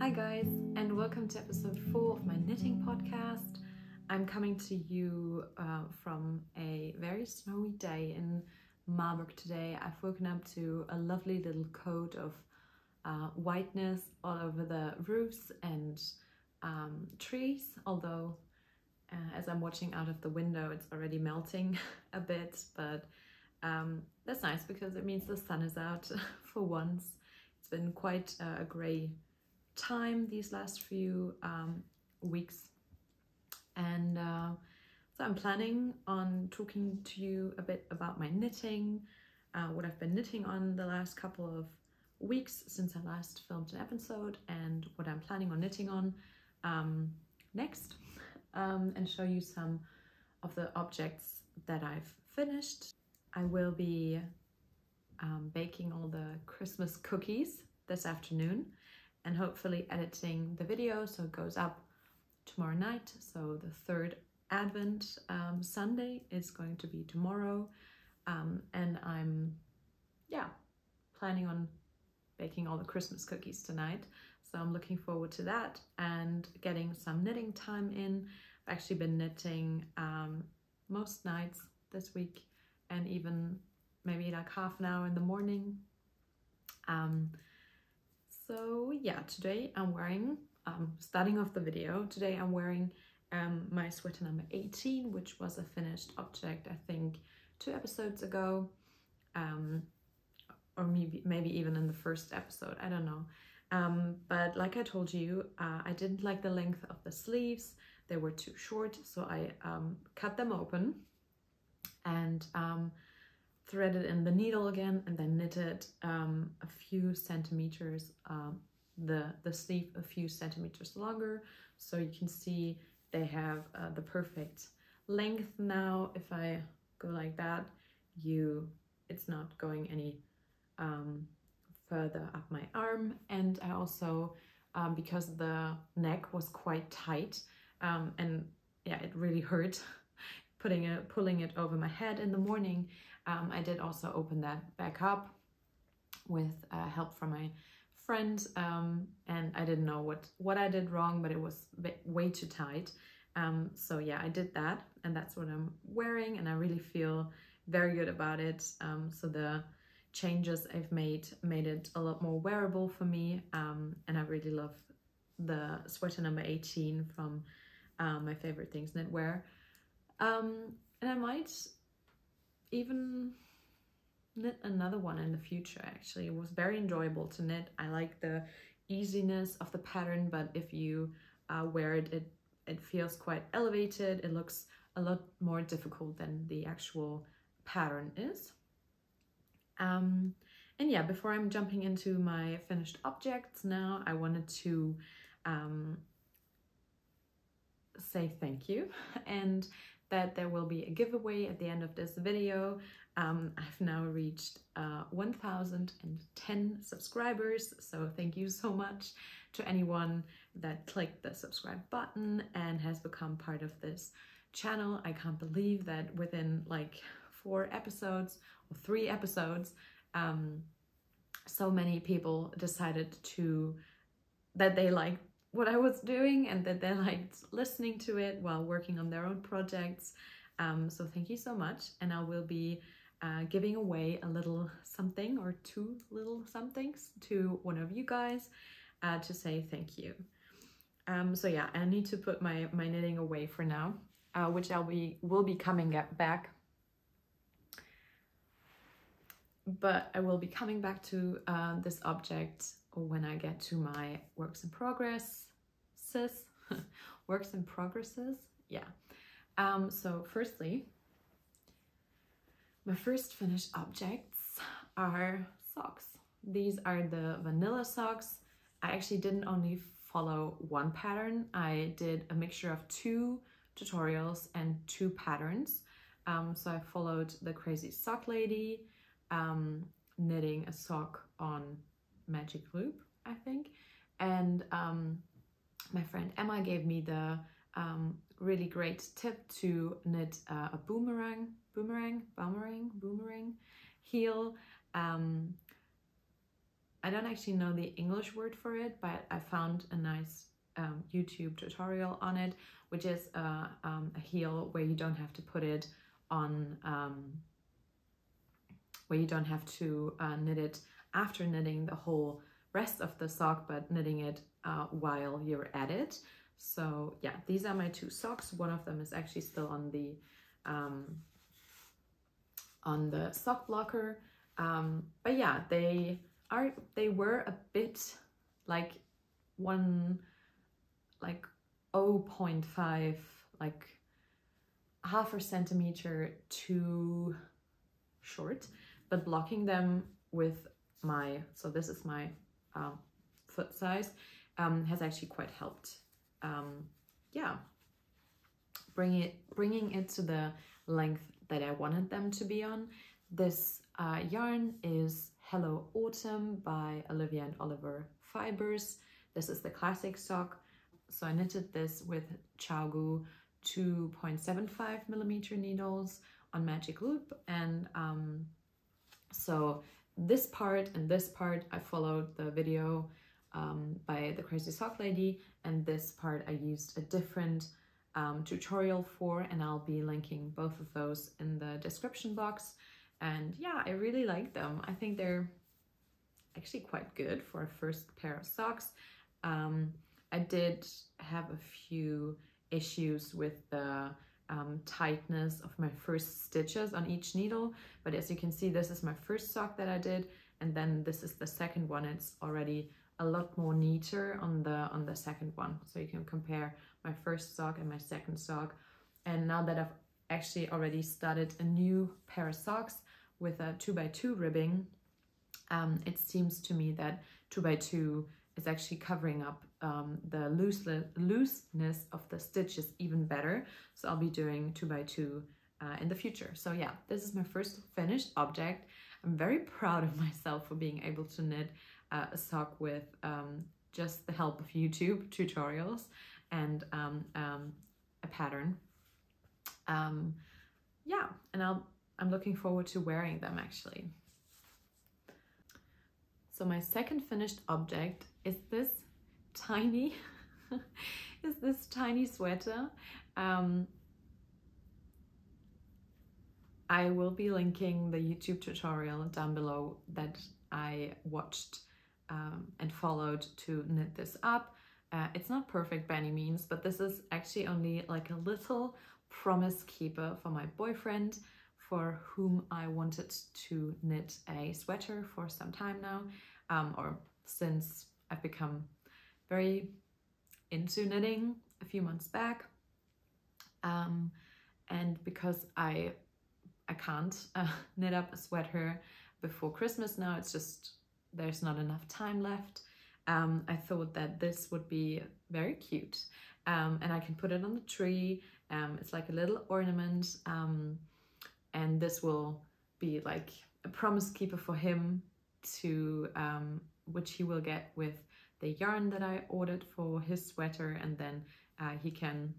Hi guys, and welcome to episode 4 of my knitting podcast. I'm coming to you from a very snowy day in Marburg today. I've woken up to a lovely little coat of whiteness all over the roofs and trees, although as I'm watching out of the window it's already melting a bit, but that's nice because it means the sun is out for once. It's been quite a grey time these last few weeks, and so I'm planning on talking to you a bit about my knitting, what I've been knitting on the last couple of weeks since I last filmed an episode, and what I'm planning on knitting on next, and show you some of the objects that I've finished. I will be baking all the Christmas cookies this afternoon and hopefully editing the video so it goes up tomorrow night. So the third Advent Sunday is going to be tomorrow, and I'm planning on baking all the Christmas cookies tonight, so I'm looking forward to that and getting some knitting time in. I've actually been knitting most nights this week, and even maybe like half an hour in the morning. So yeah, today I'm wearing, starting off the video, today I'm wearing my sweater number 18, which was a finished object, I think 2 episodes ago, or maybe even in the first episode, I don't know. But like I told you, I didn't like the length of the sleeves. They were too short, so I cut them open and threaded in the needle again, and then knitted a few centimeters, the sleeve a few centimeters longer, so you can see they have the perfect length now. If I go like that, it's not going any further up my arm. And I also, because the neck was quite tight, and yeah, it really hurt pulling it over my head in the morning, I did also open that back up with help from my friend, and I didn't know what I did wrong, but it was way too tight. So yeah, I did that, and that's what I'm wearing, and I really feel very good about it. So the changes I've made it a lot more wearable for me, and I really love the sweater number 18 from my favorite things knitwear. And I might even knit another one in the future. Actually, it was very enjoyable to knit. I like the easiness of the pattern, but if you wear it, it feels quite elevated. It looks a lot more difficult than the actual pattern is. And yeah, before I'm jumping into my finished objects now, I wanted to say thank you, and that there will be a giveaway at the end of this video. I've now reached 1,010 subscribers, so thank you so much to anyone that clicked the subscribe button and has become part of this channel. I can't believe that within like 4 episodes or 3 episodes, so many people decided that they liked what I was doing and that they liked listening to it while working on their own projects. So thank you so much, and I will be giving away a little something or 2 little somethings to one of you guys to say thank you. So yeah, I need to put my knitting away for now, which will be coming back. But I will be coming back to this object when I get to my works in progress. Works in progresses, yeah. So firstly, my first finished objects are socks. These are the vanilla socks. I actually didn't only follow one pattern. I did a mixture of 2 tutorials and 2 patterns. So I followed the Crazy Sock Lady, knitting a sock on Magic Loop, I think, and my friend Emma gave me the really great tip to knit a boomerang heel. I don't actually know the English word for it, but I found a nice YouTube tutorial on it, which is a heel where you don't have to put it on, where you don't have to knit it after knitting the whole rest of the sock, but knitting it while you're at it. So yeah, these are my 2 socks. One of them is actually still on the sock blocker, but yeah, they were a bit like 0.5, like half a centimeter too short, but blocking them with my, so this is my foot size, has actually quite helped. Yeah, bringing it to the length that I wanted them to be on. This yarn is Hello Autumn by Olivia and Oliver Fibers. This is the classic sock. So I knitted this with Chaogu 2.75mm needles on magic loop, and so this part and this part I followed the video by the Crazy Sock Lady, and this part I used a different tutorial for, and I'll be linking both of those in the description box. And yeah, I really like them. I think they're actually quite good for a first pair of socks. I did have a few issues with the tightness of my first stitches on each needle, but as you can see, this is my first sock that I did, and then this is the second one. It's already a lot more neater on the second one, so you can compare my first sock and my second sock. And now that I've actually already started a new pair of socks with a 2x2 ribbing, it seems to me that 2x2 is actually covering up the looseness of the stitches even better. So I'll be doing 2x2 in the future. So yeah, this is my first finished object. I'm very proud of myself for being able to knit a sock with just the help of YouTube tutorials and a pattern. Yeah, and I'm looking forward to wearing them actually. So my second finished object is this tiny sweater. I will be linking the YouTube tutorial down below that I watched and followed to knit this up. It's not perfect by any means, but this is actually only like a little promise keeper for my boyfriend, for whom I wanted to knit a sweater for some time now, or since I've become very into knitting a few months back. And because I can't knit up a sweater before Christmas now, it's just there's not enough time left. I thought that this would be very cute, and I can put it on the tree. It's like a little ornament, and this will be like a promise keeper for him to which he will get with the yarn that I ordered for his sweater, and then he can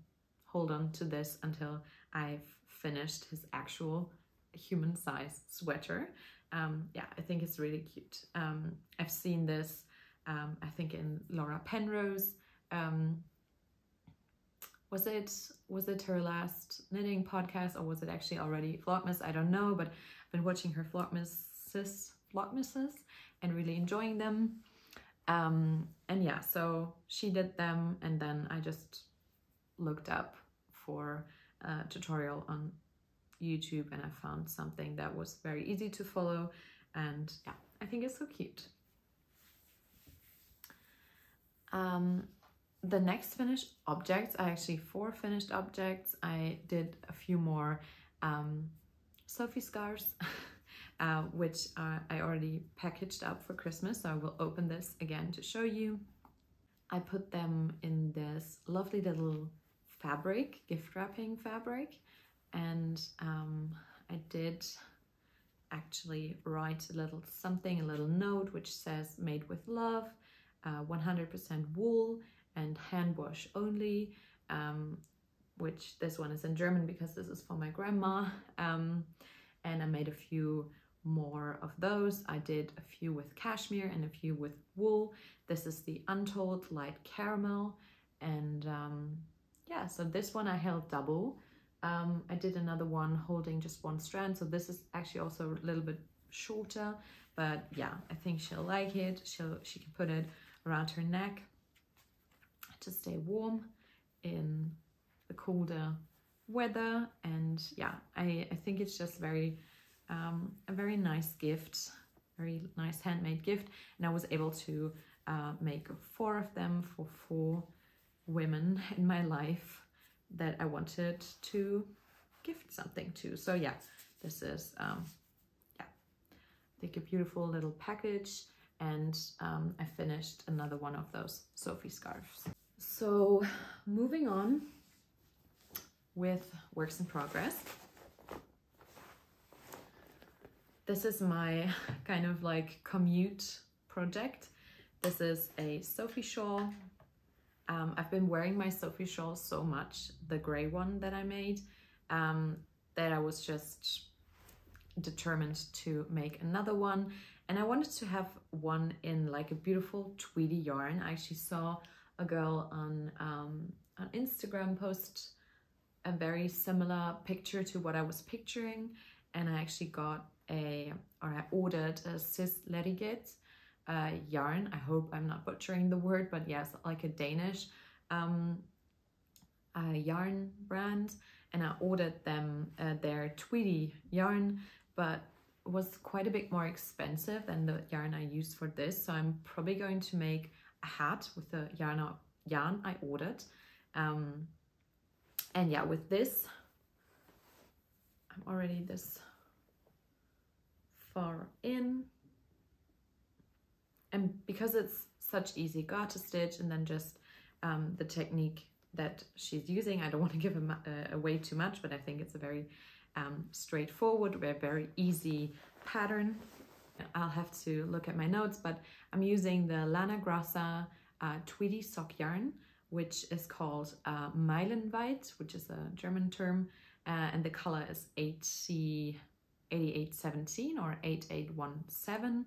hold on to this until I've finished his actual human-sized sweater. Yeah, I think it's really cute. I've seen this I think in Laura Penrose. Was it her last knitting podcast, or was it actually already Vlogmas? I don't know, but I've been watching her Vlogmases and really enjoying them. And yeah, so she did them, and then I just looked up for a tutorial on YouTube, and I found something that was very easy to follow, and yeah, I think it's so cute. The next finished objects are actually 4 finished objects. I did a few more Sophie scarves, which I already packaged up for Christmas, so I will open this again to show you. I put them in this lovely little fabric, gift wrapping fabric, and I did actually write a little something, a little note which says made with love, 100% wool and hand wash only, which this one is in German because this is for my grandma, and I made a few more of those. I did a few with cashmere and a few with wool. This is the Untold Light Caramel, and yeah, so this one I held double. I did another one holding just one strand, so this is actually also a little bit shorter, but yeah, I think she'll like it. She can put it around her neck to stay warm in the colder weather. And yeah, I think it's just very a very nice gift, very nice handmade gift, and I was able to make 4 of them for 4 women in my life that I wanted to gift something to. So yeah, this is yeah, I think a beautiful little package. And I finished another one of those Sophie scarves. So moving on with works in progress. This is my kind of like commute project. This is a Sophie shawl. I've been wearing my Sophie shawl so much, the gray one that I made, that I was just determined to make another one. And I wanted to have one in like a beautiful Tweedy yarn. I actually saw a girl on Instagram post a very similar picture to what I was picturing, and I actually I ordered a cis lariget yarn. I hope I'm not butchering the word, but yes, like a Danish yarn brand, and I ordered them their Tweedy yarn, but it was quite a bit more expensive than the yarn I used for this, so I'm probably going to make a hat with the yarn I ordered. And yeah, with this, I'm already this far in, and because it's such easy garter stitch and then just the technique that she's using, I don't want to give away too much, but I think it's a very straightforward, very easy pattern. I'll have to look at my notes, but I'm using the Lana Grossa Tweedy sock yarn, which is called Meilenwei, which is a German term, and the color is 8817 or 8817,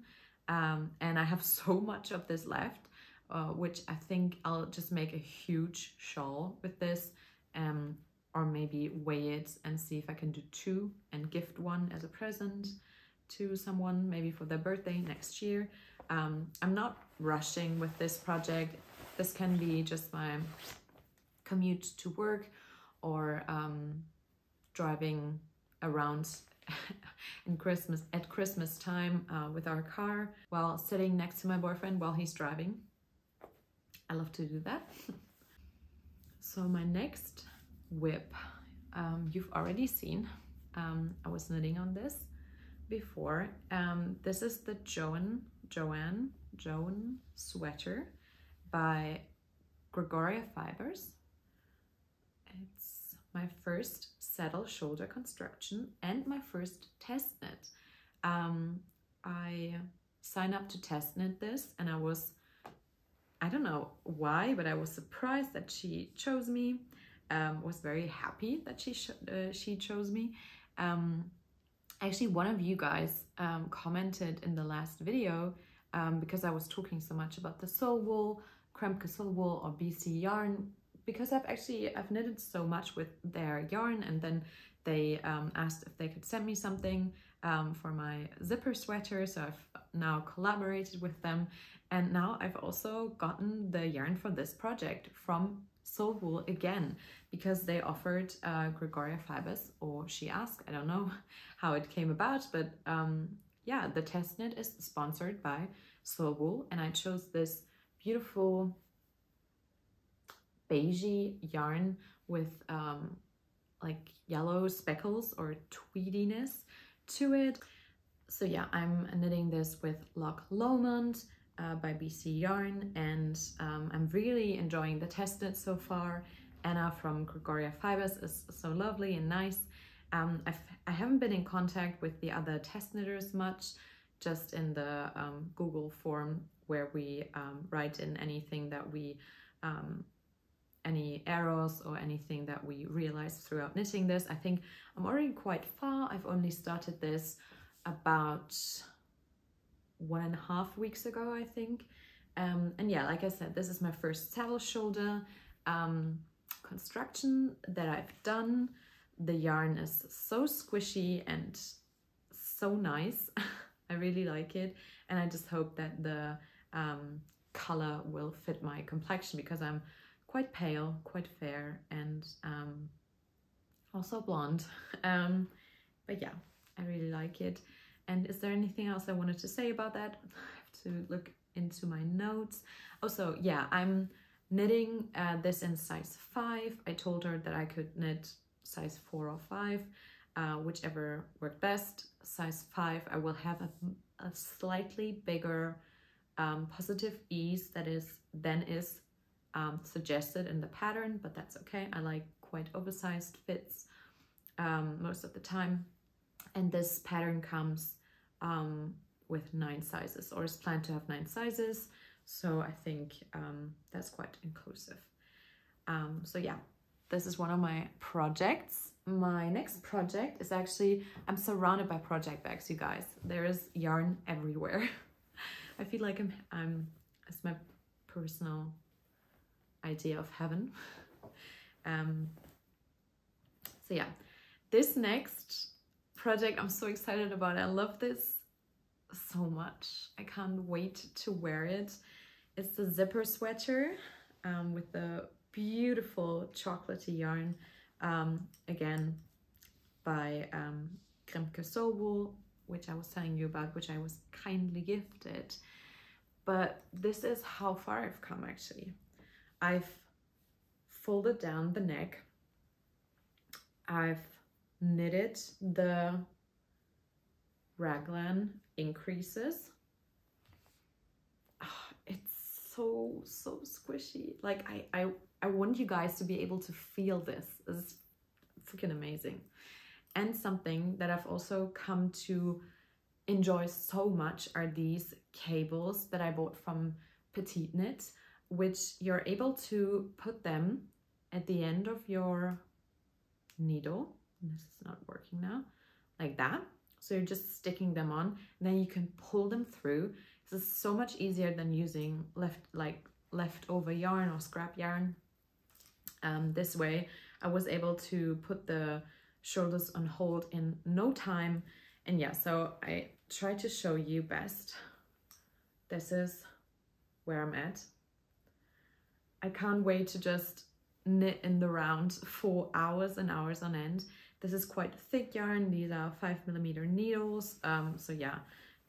and I have so much of this left, which I think I'll just make a huge shawl with this, or maybe weigh it and see if I can do 2 and gift one as a present to someone, maybe for their birthday next year. I'm not rushing with this project. This can be just my commute to work, or driving around at Christmas time with our car while sitting next to my boyfriend while he's driving. I love to do that. So my next whip, you've already seen. I was knitting on this before. This is the Joan Sweater by Gregoria Fibers. It's my first saddle shoulder construction and my first test knit. I signed up to test knit this, and I don't know why, but I was surprised that she chose me. Was very happy that she chose me. Actually, one of you guys commented in the last video, because I was talking so much about the soul wool, Kremke soul wool or BC yarn, because I've knitted so much with their yarn, and then they asked if they could send me something for my zipper sweater, so I've now collaborated with them, and now I've also gotten the yarn for this project from Soul Wool again, because they offered Gregoria Fibers, or she asked, I don't know how it came about, but yeah, the test knit is sponsored by Soul Wool, and I chose this beautiful beigey yarn with like yellow speckles or tweediness to it. So yeah, I'm knitting this with Loch Lomond by BC Yarn, and I'm really enjoying the test knit so far. Anna from Gregoria Fibers is so lovely and nice. I haven't been in contact with the other test knitters much, just in the Google form where we write in anything that we, any errors or anything that we realized throughout knitting this. I think I'm already quite far. I've only started this about 1.5 weeks ago, I think. And yeah, like I said, this is my first saddle shoulder construction that I've done. The yarn is so squishy and so nice. I really like it, and I just hope that the color will fit my complexion, because I'm quite pale, quite fair, and also blonde. But yeah, I really like it. And is there anything else I wanted to say about that? I have to look into my notes. Also, yeah, I'm knitting this in size 5. I told her that I could knit size 4 or 5, whichever worked best. Size 5, I will have a slightly bigger positive ease that is suggested in the pattern, but that's okay. I like quite oversized fits most of the time. And this pattern comes with 9 sizes, or is planned to have 9 sizes. So I think that's quite inclusive. So yeah, this is one of my projects. My next project is actually, I'm surrounded by project bags, you guys. There is yarn everywhere. I feel like it's my personal idea of heaven. So yeah, this next project I'm so excited about. I love this so much. I can't wait to wear it. It's the zipper sweater with the beautiful chocolatey yarn, again by Kremke Soul, which I was telling you about, which I was kindly gifted. But this is how far I've come actually. I've folded down the neck. I've knitted the raglan increases. Oh, it's so squishy. Like I want you guys to be able to feel this. It's freaking amazing. And something that I've also come to enjoy so much are these cables that I bought from Petite Knit, which you're able to put them at the end of your needle. This is not working now, like that. So you're just sticking them on, and then you can pull them through. This is so much easier than using leftover yarn or scrap yarn. This way I was able to put the shoulders on hold in no time. And yeah, so I try to show you best. This is where I'm at. I can't wait to just knit in the round for hours and hours on end. This is quite thick yarn. These are 5mm needles. So yeah,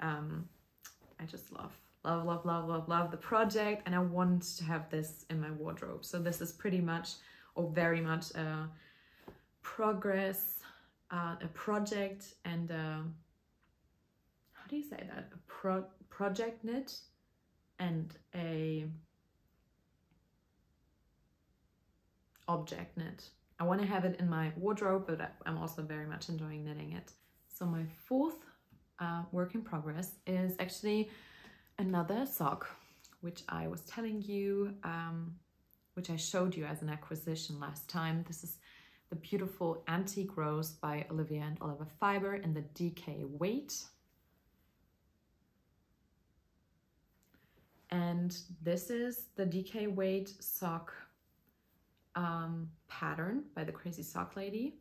I just love the project, and I want to have this in my wardrobe. So this is pretty much, or very much, a progress, a project, and how do you say that? A project knit and a object knit. I want to have it in my wardrobe, but I'm also very much enjoying knitting it. So my fourth work in progress is actually another sock, which I was telling you, which I showed you as an acquisition last time. This is the beautiful Antique Rose by Olivia and Gregoria Fibers in the DK weight. And this is the DK weight sock pattern by the Crazy Sock Lady.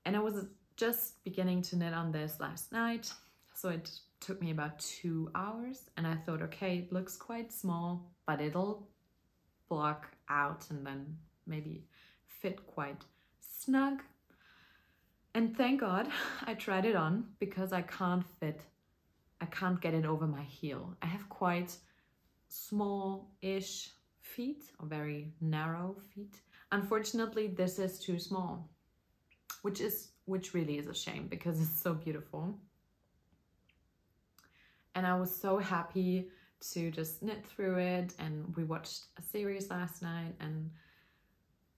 And I was just beginning to knit on this last night. So it took me about 2 hours, and I thought, okay, it looks quite small, but it'll block out and then maybe fit quite snug. And thank God I tried it on, because I can't get it over my heel. I have quite small-ish feet, or very narrow feet. Unfortunately, this is too small, which really is a shame, because it's so beautiful. And I was so happy to just knit through it, and we watched a series last night, and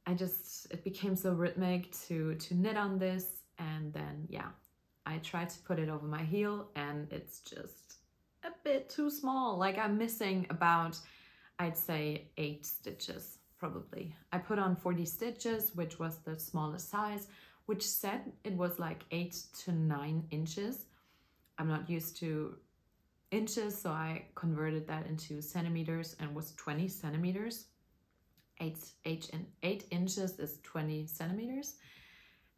it became so rhythmic to knit on this. And then yeah, I tried to put it over my heel, and it's just a bit too small. Like I'm missing about, I'd say 8 stitches probably. I put on 40 stitches, which was the smallest size, which said it was like 8 to 9 inches. I'm not used to inches, so I converted that into centimeters and was 20 centimeters. 8 inches is 20 centimeters.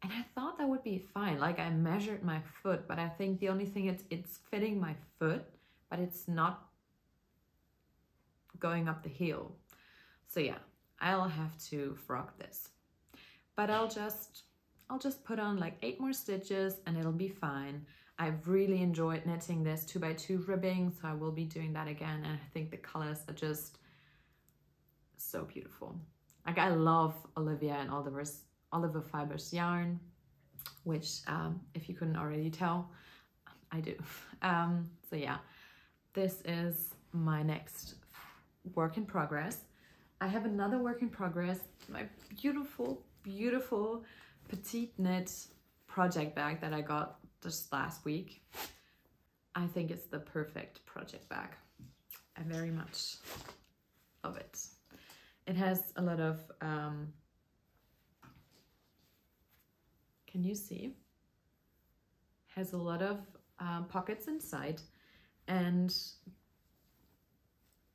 And I thought that would be fine. Like, I measured my foot, but I think the only thing is it's fitting my foot, but it's not going up the heel. So yeah, I'll have to frock this. But I'll just put on like 8 more stitches and it'll be fine. I've really enjoyed knitting this 2x2 ribbing, so I will be doing that again. And I think the colors are just so beautiful. Like, I love Olivia and Oliver Fibers yarn, which if you couldn't already tell, I do. So yeah, this is my next work in progress. I have another work in progress, my beautiful, beautiful Petite Knit project bag that I got just last week. I think it's the perfect project bag. I very much love it. It has a lot of, can you see? Has a lot of pockets inside, and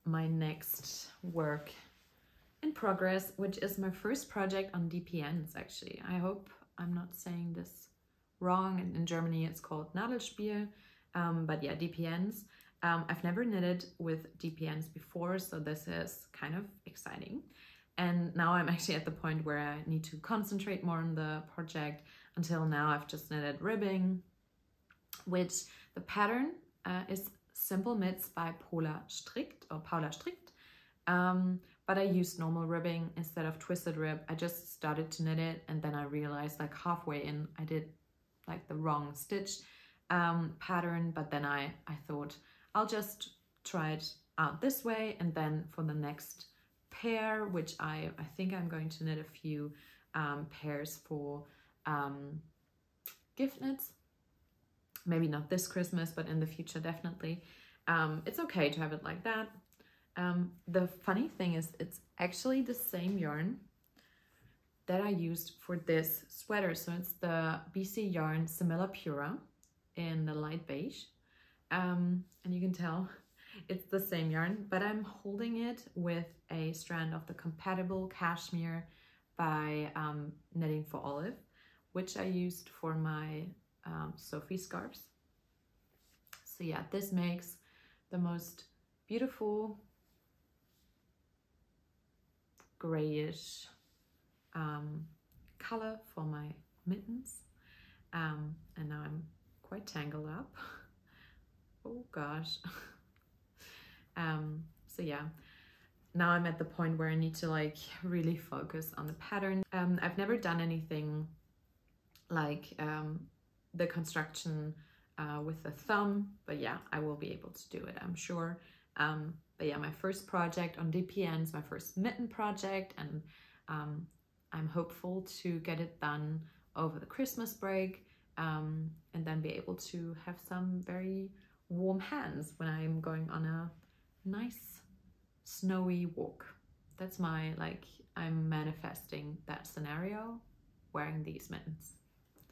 my next work in progress, which is my first project on DPNs actually. I hope I'm not saying this wrong. In Germany it's called Nadelspiel, but yeah, DPNs. I've never knitted with DPNs before, so this is kind of exciting. And now I'm actually at the point where I need to concentrate more on the project. Until now I've just knitted ribbing, which the pattern is Simple Mitts by PaulaStrickt or PaulaStrickt. But I used normal ribbing instead of twisted rib. I just started to knit it, and then I realized like halfway in I did like the wrong stitch pattern, but then I thought I'll just try it out this way, and then for the next pair, which I think I'm going to knit a few pairs for gift knits. Maybe not this Christmas, but in the future definitely. It's okay to have it like that. The funny thing is it's actually the same yarn that I used for this sweater. So it's the BC Garn Semilla Pura in the light beige. And you can tell it's the same yarn, but I'm holding it with a strand of the compatible cashmere by Knitting for Olive, which I used for my Sophie scarves. So yeah, this makes the most beautiful grayish color for my mittens. And now I'm quite tangled up. Oh gosh. So yeah, now I'm at the point where I need to like really focus on the pattern. I've never done anything like the construction with the thumb, but yeah, I will be able to do it, I'm sure. But yeah, my first project on DPNs, my first mitten project, and I'm hopeful to get it done over the Christmas break, and then be able to have some very warm hands when I'm going on a nice snowy walk. That's my, like, I'm manifesting that scenario wearing these mittens.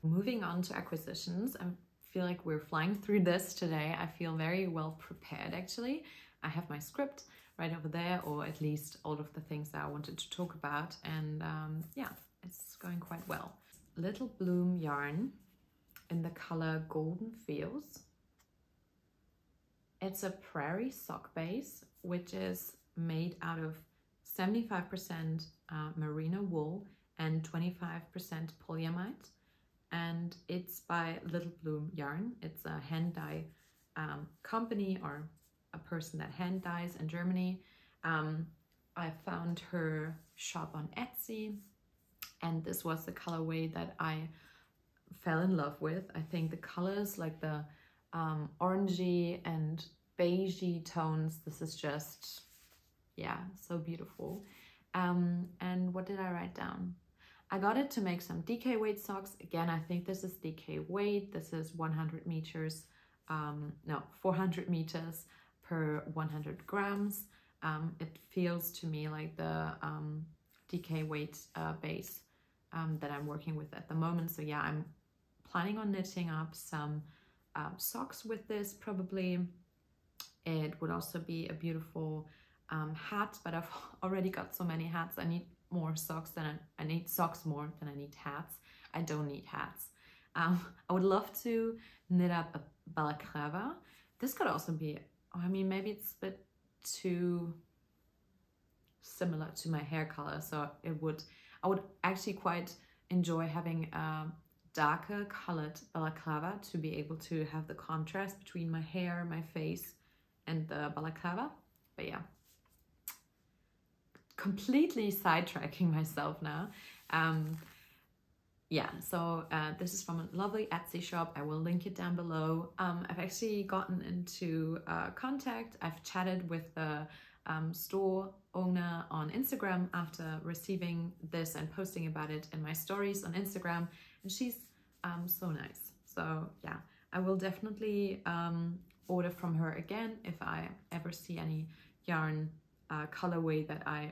Moving on to acquisitions, I feel like we're flying through this today. I feel very well prepared actually. I have my script right over there, or at least all of the things that I wanted to talk about, and yeah, it's going quite well. Little Bloom yarn in the color Golden Fields. It's a prairie sock base, which is made out of 75% merino wool and 25% polyamide. And it's by Little Bloom Yarn. It's a hand dye company, or a person that hand dyes in Germany. I found her shop on Etsy, and this was the colorway that I fell in love with. I think the colors, like the orangey and beigey tones, this is just, yeah, so beautiful. And what did I write down? I got it to make some DK weight socks. Again, I think this is DK weight. This is 100 meters, no, 400 meters per 100 grams. It feels to me like the DK weight base that I'm working with at the moment. So yeah, I'm planning on knitting up some socks with this probably. It would also be a beautiful hat, but I've already got so many hats. I need more socks than I need socks more than I need hats. I don't need hats. I would love to knit up a balaclava. This could also be, I mean, maybe it's a bit too similar to my hair color, so I would actually quite enjoy having a darker colored balaclava to be able to have the contrast between my hair, my face, and the balaclava. But yeah, completely sidetracking myself now. Yeah, so this is from a lovely Etsy shop. I will link it down below. I've actually gotten into contact. I've chatted with the store owner on Instagram after receiving this and posting about it in my stories on Instagram, and she's so nice. So yeah, I will definitely order from her again if I ever see any yarn colorway that I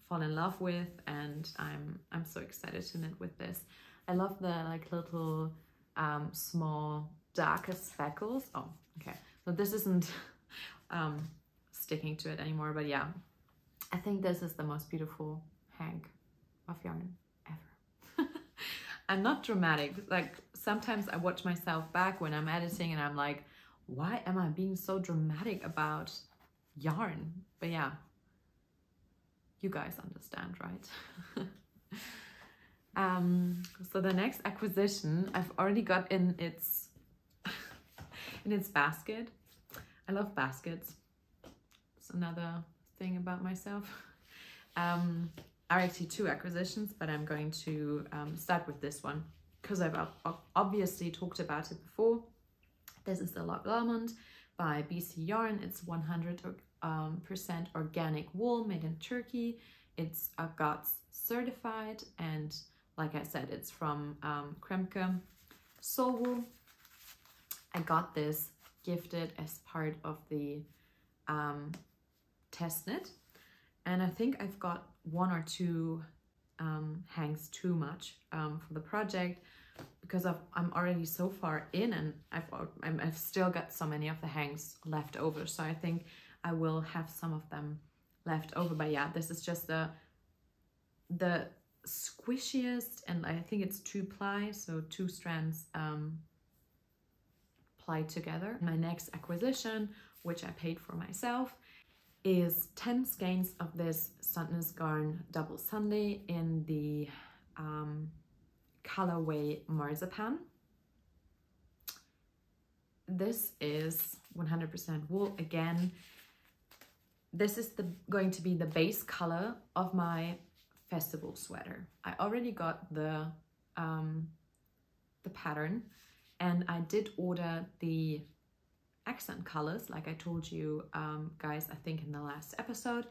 fall in love with, and I'm so excited to knit with this. I love the like little small darker speckles. Oh, okay, so this isn't sticking to it anymore, but yeah, I think this is the most beautiful hank of yarn ever. I'm not dramatic. Like sometimes I watch myself back when I'm editing and I'm like, why am I being so dramatic about yarn? But yeah, you guys understand, right? So the next acquisition I've already got in its basket. I love baskets. It's another thing about myself. Are actually 2 acquisitions, but I'm going to start with this one because I've obviously talked about it before. This is the Loch Lomond by BC Yarn. It's 100% organic wool made in Turkey. It's GOTS certified, and like I said, it's from Kremke Soul Wool. I got this gifted as part of the test knit, and I think I've got 1 or 2 hanks too much for the project, because I'm already so far in, and I've still got so many of the hanks left over, so I think I will have some of them left over. But yeah, this is just the squishiest, and I think it's 2 ply, so 2 strands plied together. My next acquisition, which I paid for myself, is 10 skeins of this Sostrene Grene Double Sunday in the colorway Marzipan. This is 100% wool. Again, this is going to be the base color of my festival sweater. I already got the pattern, and I did order the accent colors like I told you guys, I think in the last episode,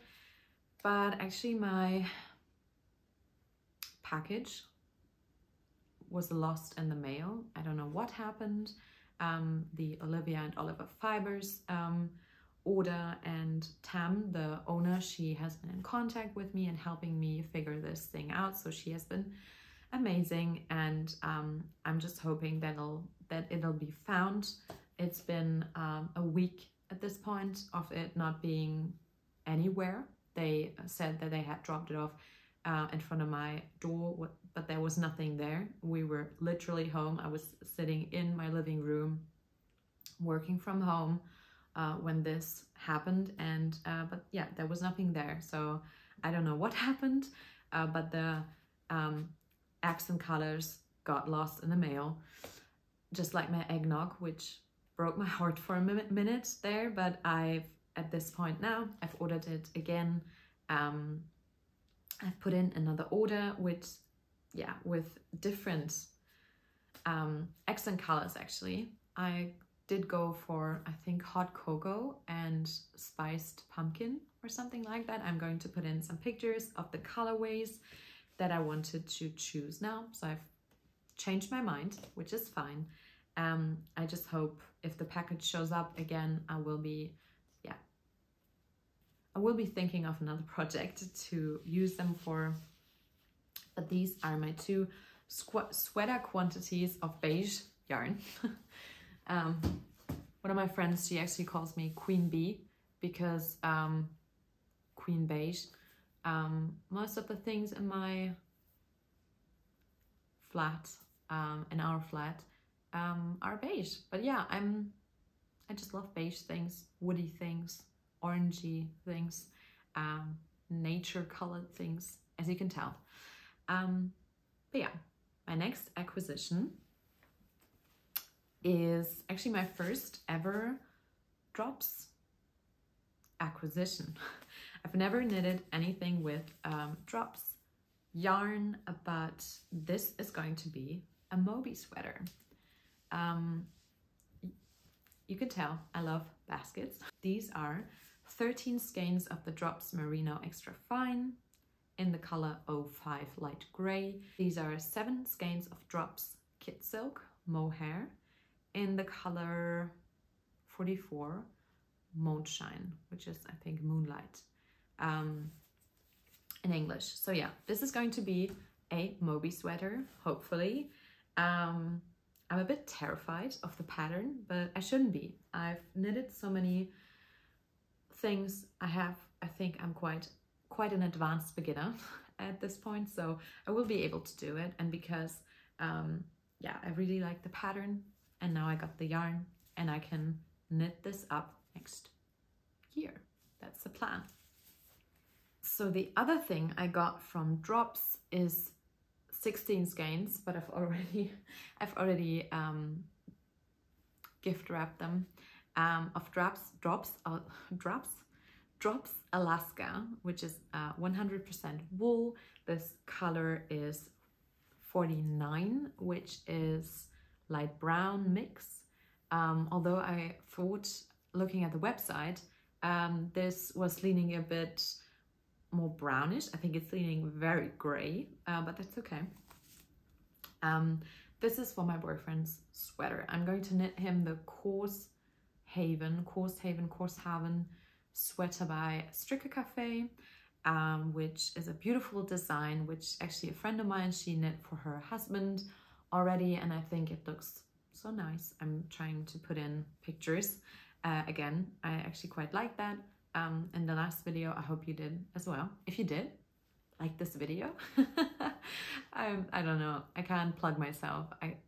but actually my package was lost in the mail. I don't know what happened. The Olivia and Oliver Fibers order, and Tam, the owner, she has been in contact with me and helping me figure this thing out, so she has been amazing, and I'm just hoping that it'll be found. It's been a week at this point of it not being anywhere. They said that they had dropped it off in front of my door, but there was nothing there. We were literally home. I was sitting in my living room working from home when this happened, and but yeah, there was nothing there, so I don't know what happened, but the accent colors got lost in the mail, just like my eggnog, which broke my heart for a minute there, but at this point now, I've ordered it again. I've put in another order with different accent colors. Actually, I did go for, I think, hot cocoa and spiced pumpkin or something like that. I'm going to put in some pictures of the colorways that I wanted to choose now. So I've changed my mind, which is fine. I just hope if the package shows up again, I will be thinking of another project to use them for. But these are my 2 sweater quantities of beige yarn. One of my friends, she actually calls me Queen Bee because Queen Beige. Most of the things in my flat, in our flat, are beige. But yeah, I just love beige things, woody things, orangey things, nature colored things, as you can tell. But yeah, my next acquisition is actually my first ever drops acquisition. I've never knitted anything with drops yarn, but this is going to be a Moby sweater. You can tell I love baskets. These are 13 skeins of the Drops Merino Extra Fine in the color 05 Light Gray. These are 7 skeins of Drops Kit Silk Mohair in the color 44 Moonshine, which is I think Moonlight in English. So yeah, this is going to be a Moby sweater, hopefully. I'm a bit terrified of the pattern, but I shouldn't be. I've knitted so many things. I think I'm quite an advanced beginner at this point, so I will be able to do it. And because yeah, I really like the pattern, and now I got the yarn and I can knit this up next year. That's the plan. So the other thing I got from Drops is 16 skeins, but I've already gift wrapped them, of Drops Alaska, which is 100% wool. This color is 49, which is light brown mix. Although I thought, looking at the website, this was leaning a bit more brownish. I think it's leaning very gray, but that's okay. This is for my boyfriend's sweater. I'm going to knit him the Korshaven sweater by Stricker Cafe, which is a beautiful design, which actually a friend of mine, she knit for her husband already, and I think it looks so nice. I'm trying to put in pictures. Again, I actually quite like that. In the last video, I hope you did as well. If you did, like this video. I don't know, I can't plug myself. It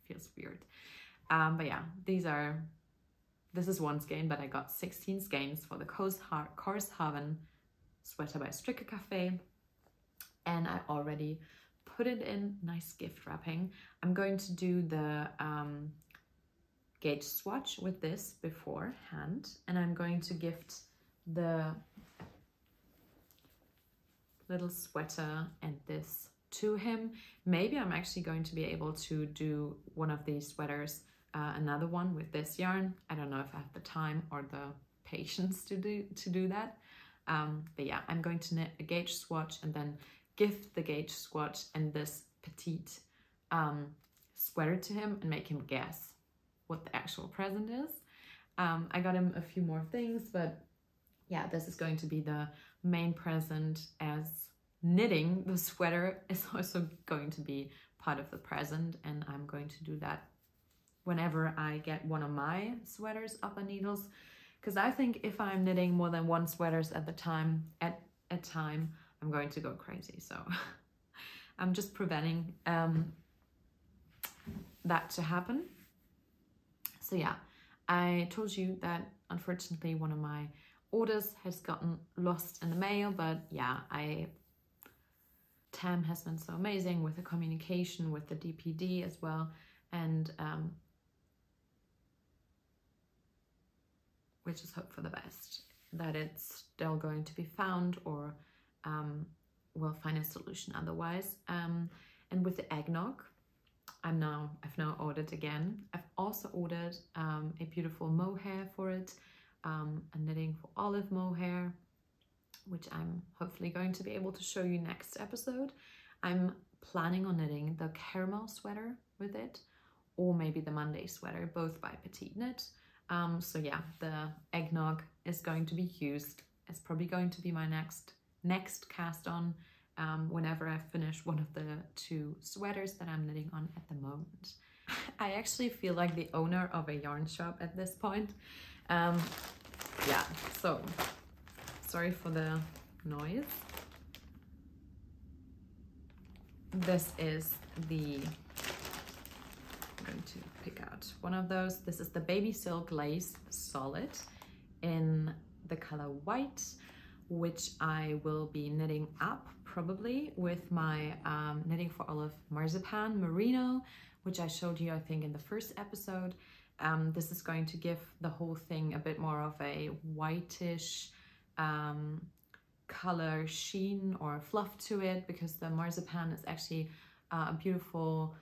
feels weird. But yeah, this is 1 skein, but I got 16 skeins for the Korshaven sweater by Stricker Cafe, and I already put it in nice gift wrapping. I'm going to do the gauge swatch with this beforehand, and I'm going to gift the little sweater and this to him. Maybe I'm actually going to be able to do one of these sweaters, another one with this yarn. I don't know if I have the time or the patience to do that. But yeah, I'm going to knit a gauge swatch and then gift the gauge swatch and this petite sweater to him and make him guess what the actual present is. I got him a few more things, but yeah, this is going to be the main present, as knitting the sweater is also going to be part of the present, and I'm going to do that whenever I get one of my sweaters up on needles, because I think if I'm knitting more than 1 sweaters at a time, I'm going to go crazy. So I'm just preventing that to happen. So yeah, I told you that unfortunately one of my orders has gotten lost in the mail, but yeah, Tam has been so amazing with the communication with the DPD as well, and we just hope for the best, that it's still going to be found, or we'll find a solution otherwise. And with the eggnog, I've now ordered again. I've also ordered a beautiful mohair for it, a knitting for olive mohair, which I'm hopefully going to be able to show you next episode. I'm planning on knitting the caramel sweater with it, or maybe the Monday sweater, both by Petite Knit. So yeah, the eggnog is going to be used. It's probably going to be my next cast on whenever I finish one of the 2 sweaters that I'm knitting on at the moment. I actually feel like the owner of a yarn shop at this point. Yeah, so sorry for the noise. This is the, I'm going to pick out one of those. This is the Baby Silk Lace Solid in the color white, which I will be knitting up probably with my Knitting for Olive Marzipan Merino, which I showed you, I think, in the first episode. This is going to give the whole thing a bit more of a whitish color sheen or fluff to it, because the marzipan is actually a beautiful,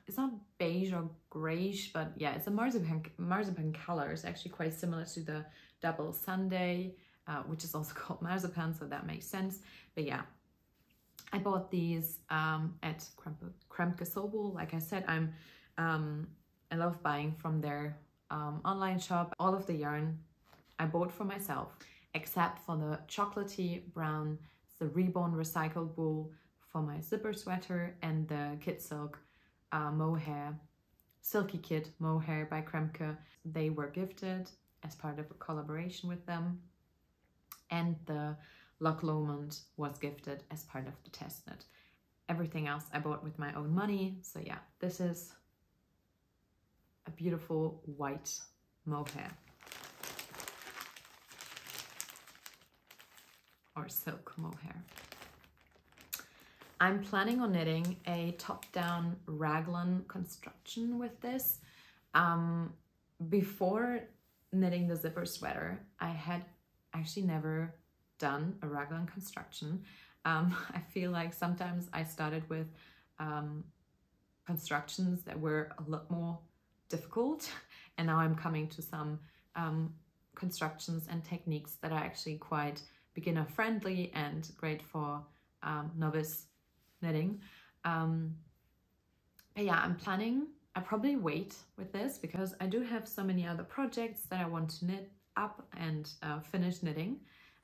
it's not beige or grayish, but yeah, it's a marzipan color. It's actually quite similar to the Double Sunday, which is also called marzipan, so that makes sense. But yeah, I bought these at Kremke. Like I said, I love buying from their online shop. All of the yarn I bought for myself, except for the chocolatey brown, it's the Reborn recycled wool for my zipper sweater, and the Kit Silk mohair, Silky Kit mohair by Kremke. They were gifted as part of a collaboration with them, and the Loch Lomond was gifted as part of the test knit. Everything else I bought with my own money. So yeah, this is a beautiful white mohair or silk mohair. I'm planning on knitting a top-down raglan construction with this. Before knitting the zipper sweater, I had actually never done a raglan construction. I feel like sometimes I started with constructions that were a lot more difficult, and now I'm coming to some constructions and techniques that are actually quite beginner friendly and great for novice knitting. But yeah, I'm planning, I probably wait with this because I do have so many other projects that I want to knit up and finish knitting.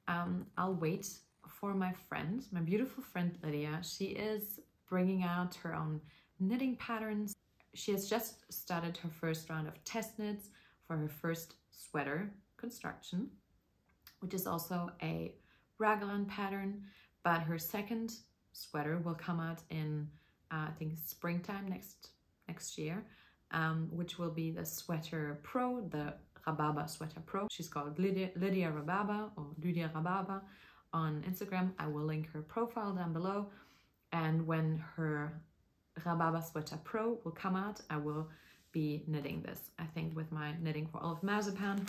I'll wait for my friend, my beautiful friend Lydia. She is bringing out her own knitting patterns. She has just started her first round of test knits for her first sweater construction, which is also a raglan pattern, but her second sweater will come out in I think springtime next year, which will be the Sweater Pro, the Rhabarber Sweater Pro. She's called Lydia Rhabarber or Lydia Rhabarber on Instagram. I will link her profile down below, and when her Rhabarber Sweater Pro will come out, I will be knitting this, I think, with my Knitting for Olive Marzipan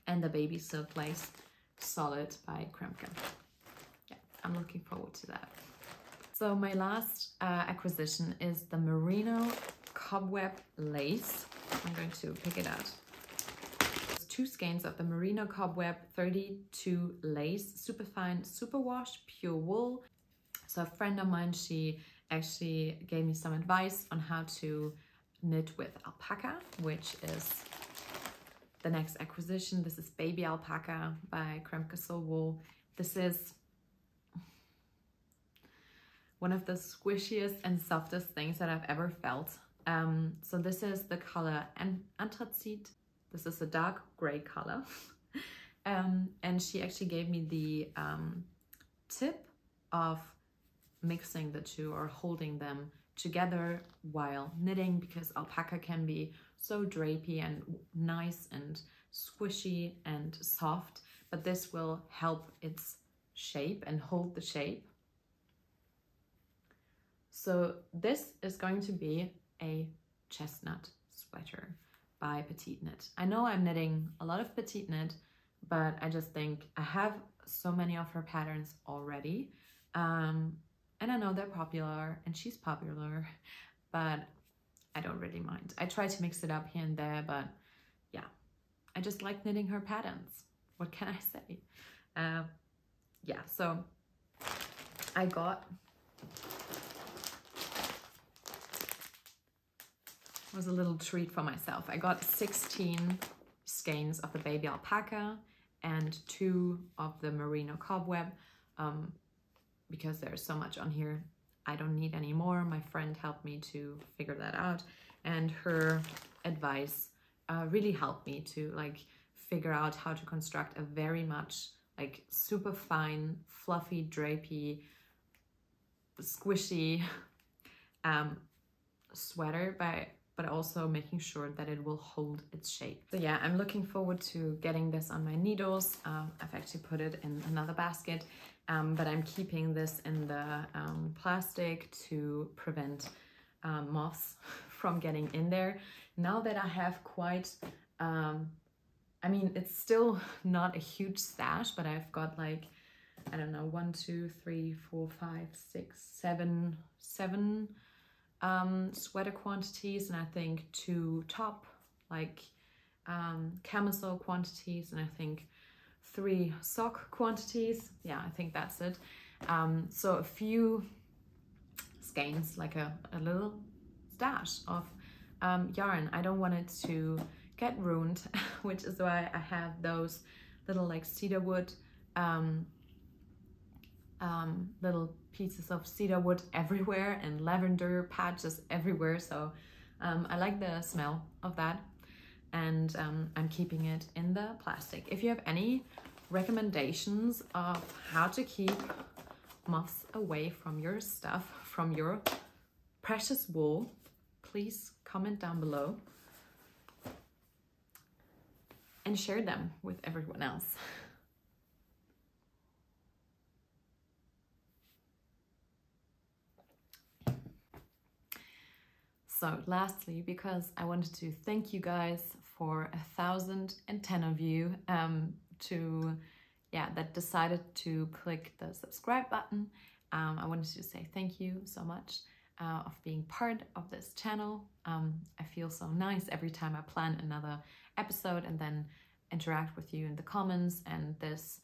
and the Baby Silk Lace Solid by Kremke. Yeah, I'm looking forward to that. So my last acquisition is the Merino Cobweb Lace. I'm going to pick it out. There's 2 skeins of the Merino Cobweb 32 lace, super fine, superwash, pure wool. So a friend of mine, she actually gave me some advice on how to knit with alpaca, which is the next acquisition. This is Baby Alpaca by Kremke Soul Wool. This is one of the squishiest and softest things that I've ever felt. So this is the color Anthracite. This is a dark gray color. And she actually gave me the tip of mixing the two or holding them together while knitting, because alpaca can be so drapey and nice and squishy and soft, but this will help its shape and hold the shape. So this is going to be a chestnut sweater by Petite Knit. I know I'm knitting a lot of Petite Knit, but I just think I have so many of her patterns already. And I know they're popular and she's popular, but I don't really mind. I try to mix it up here and there, but yeah, I just like knitting her patterns. What can I say? Yeah, so I got, it was a little treat for myself. I got 16 skeins of the Baby Alpaca and 2 of the Merino Cobweb, because there's so much on here. I don't need any more. My friend helped me to figure that out, and her advice really helped me to like figure out how to construct a very much like super fine, fluffy, drapey, squishy sweater, but also making sure that it will hold its shape. So yeah, I'm looking forward to getting this on my needles. I've actually put it in another basket, but I'm keeping this in the plastic to prevent moths from getting in there. Now that I have quite, I mean, it's still not a huge stash, but I've got like, I don't know, 1, 2, 3, 4, 5, 6, 7 sweater quantities, and I think 2 top like camisole quantities, and I think 3 sock quantities. Yeah, I think that's it. So a few skeins, like a little stash of yarn. I don't want it to get ruined, which is why I have those little like cedar wood little pieces of cedar wood everywhere and lavender patches everywhere. So I like the smell of that, and I'm keeping it in the plastic. If you have any recommendations of how to keep moths away from your stuff, from your precious wool, please comment down below and share them with everyone else. So lastly, because I wanted to thank you guys for 1,010 of you that decided to click the subscribe button. I wanted to say thank you so much of being part of this channel. I feel so nice every time I plan another episode and then interact with you in the comments, and this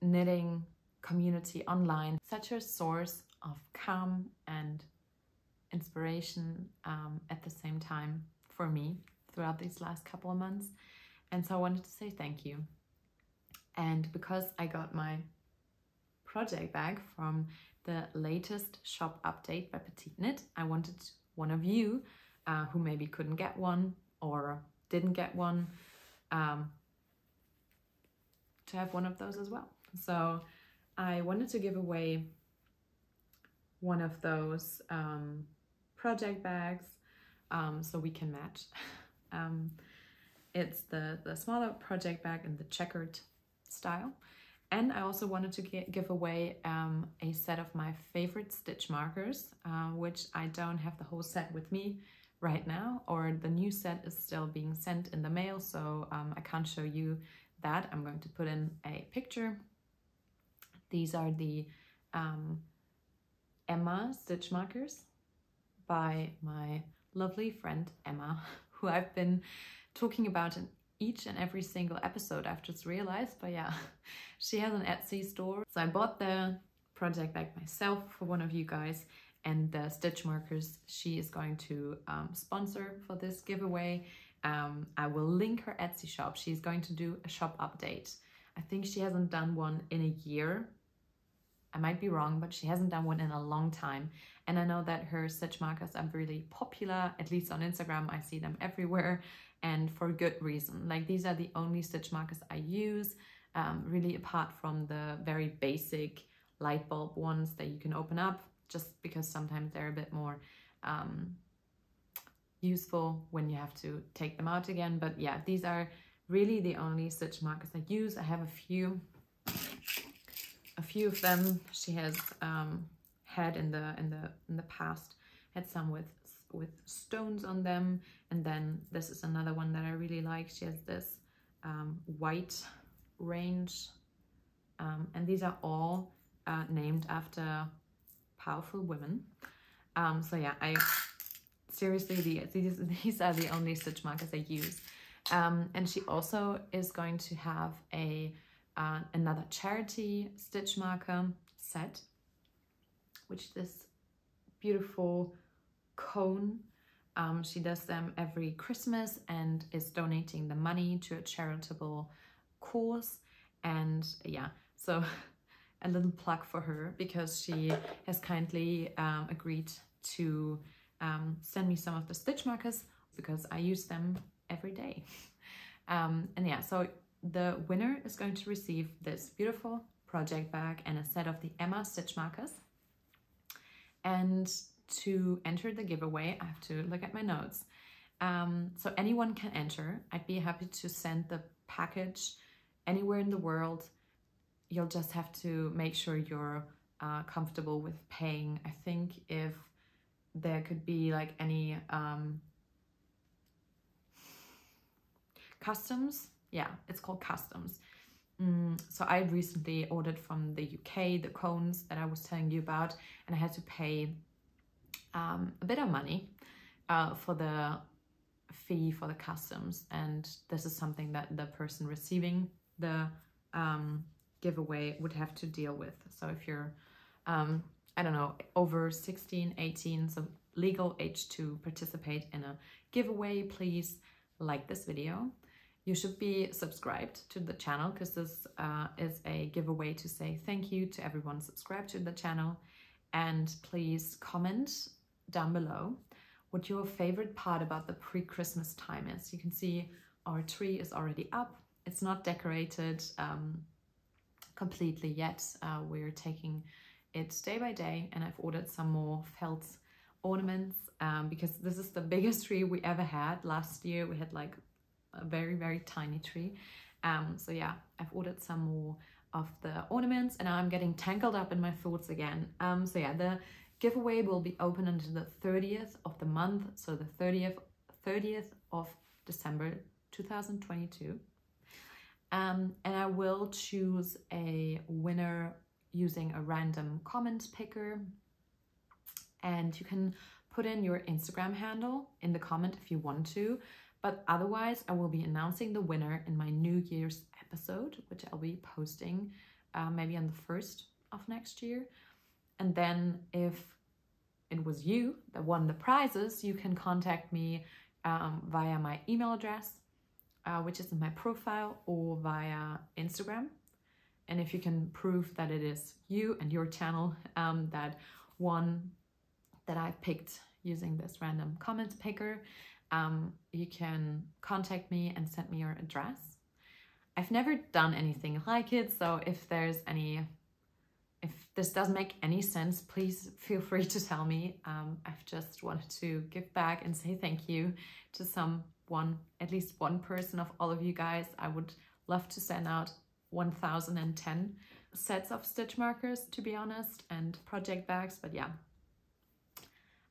knitting community online, such a source of calm and inspiration at the same time for me throughout these last couple of months. And so I wanted to say thank you. And because I got my project bag from the latest shop update by Petite Knit, I wanted one of you who maybe couldn't get one or didn't get one to have one of those as well. So I wanted to give away one of those project bags so we can match. It's the smaller project bag in the checkered style. And I also wanted to give away a set of my favorite stitch markers, which I don't have the whole set with me right now, or the new set is still being sent in the mail, so I can't show you that. I'm going to put in a picture. These are the Emma stitch markers by my lovely friend Emma, who I've been talking about in each and every single episode, I've just realized. But yeah, she has an Etsy store. So I bought the project bag myself for one of you guys, and the stitch markers she is going to sponsor for this giveaway. I will link her Etsy shop. She's going to do a shop update. I think she hasn't done one in a year. I might be wrong, but she hasn't done one in a long time. And I know that her stitch markers are really popular, at least on Instagram. I see them everywhere, and for good reason. Like, these are the only stitch markers I use, really apart from the very basic light bulb ones that you can open up, just because sometimes they're a bit more useful when you have to take them out again. But yeah, these are really the only stitch markers I use. I have a few of them. She has had in the past had some with stones on them, and then this is another one that I really like. She has this white range, and these are all named after powerful women. So yeah, I seriously, these are the only stitch markers I use. And she also is going to have another charity stitch marker set, which is this beautiful cone. She does them every Christmas and is donating the money to a charitable cause. And yeah, so a little plug for her because she has kindly agreed to send me some of the stitch markers because I use them every day. And yeah, so the winner is going to receive this beautiful project bag and a set of the Emma stitch markers. And to enter the giveaway, I have to look at my notes. So anyone can enter. I'd be happy to send the package anywhere in the world. You'll just have to make sure you're comfortable with paying. I think if there could be like any customs, yeah, it's called customs. So I recently ordered from the UK, the cones that I was telling you about, and I had to pay a bit of money for the fee for the customs, and this is something that the person receiving the giveaway would have to deal with. So if you're I don't know, over 16, 18, so legal age to participate in a giveaway, please like this video. You should be subscribed to the channel because this is a giveaway to say thank you to everyone subscribed to the channel. And please comment down below what your favorite part about the pre-Christmas time is. You can see our tree is already up. It's not decorated completely yet. We're taking it day by day, and I've ordered some more felt ornaments because this is the biggest tree we ever had. Last year we had like a very, very tiny tree. So yeah, I've ordered some more of the ornaments, and I'm getting tangled up in my thoughts again. So yeah, the giveaway will be open until the 30th of the month, so the 30th of December 2022. And I will choose a winner using a random comment picker, and you can put in your Instagram handle in the comment if you want to, but otherwise I will be announcing the winner in my New Year's episode, which I'll be posting maybe on the 1st of next year. And then if it was you that won the prizes, you can contact me via my email address, which is in my profile, or via Instagram. And if you can prove that it is you and your channel that won, that I've picked using this random comment picker, you can contact me and send me your address. I've never done anything like it, so if this doesn't make any sense, please feel free to tell me. I've just wanted to give back and say thank you to someone, at least one person of all of you guys. I would love to send out 1010 sets of stitch markers, to be honest, and project bags, but yeah,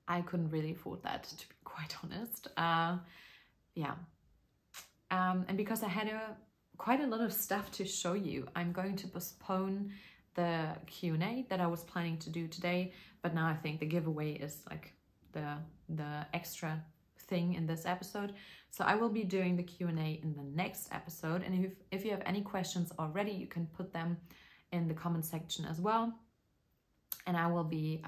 I couldn't really afford that, to be quite honest. Yeah, and because I had quite a lot of stuff to show you, I'm going to postpone the Q&A that I was planning to do today, but now I think the giveaway is like the extra thing in this episode. So I will be doing the Q&A in the next episode, and if you have any questions already, you can put them in the comment section as well, and I will be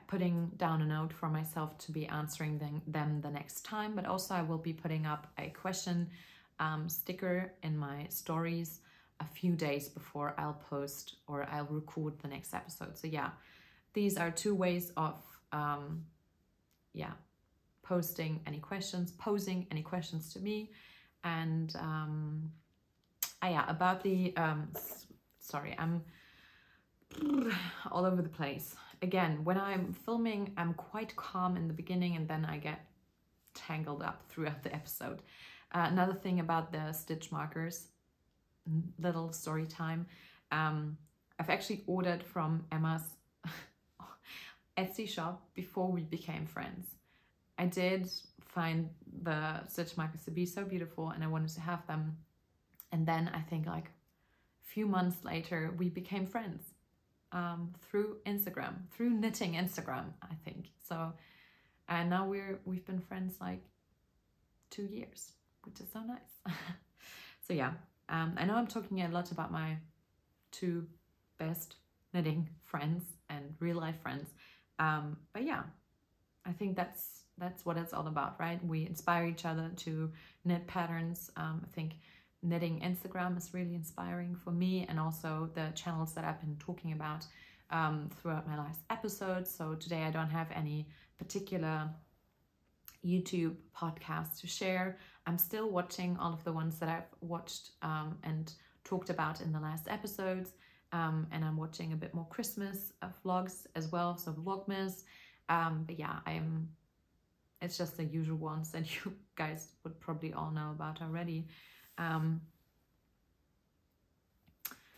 putting down a note for myself to be answering them the next time. But also I will be putting up a question sticker in my stories a few days before I'll post or I'll record the next episode. So yeah, these are two ways of posing any questions to me. And about the sorry, I'm all over the place. Again, when I'm filming, I'm quite calm in the beginning, and then I get tangled up throughout the episode. Another thing about the stitch markers, little story time. I've actually ordered from Emma's Etsy shop before we became friends. I did find the stitch markers to be so beautiful, and I wanted to have them. And then I think like a few months later, we became friends through Instagram, through knitting Instagram, I think. So, and now we've been friends like 2 years, which is so nice. So yeah, I know I'm talking a lot about my two best knitting friends and real life friends, but yeah, I think that's what it's all about, right? We inspire each other to knit patterns. I think knitting Instagram is really inspiring for me, and also the channels that I've been talking about throughout my last episode. So today I don't have any particular YouTube podcasts to share. I'm still watching all of the ones that I've watched and talked about in the last episodes, and I'm watching a bit more Christmas vlogs as well, so Vlogmas. But yeah, it's just the usual ones that you guys would probably all know about already.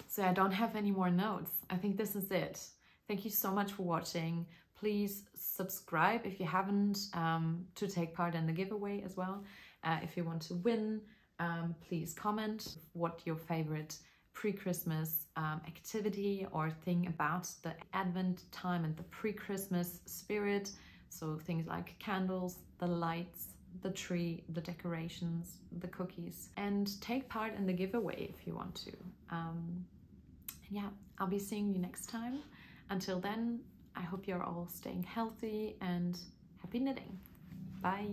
So I don't have any more notes. I think this is it. Thank you so much for watching. Please subscribe if you haven't, to take part in the giveaway as well. If you want to win, please comment what your favorite pre-Christmas activity or thing about the Advent time and the pre-Christmas spirit. So things like candles, the lights, the tree, the decorations, the cookies, and take part in the giveaway if you want to. And yeah, I'll be seeing you next time. Until then, I hope you're all staying healthy and happy knitting. Bye.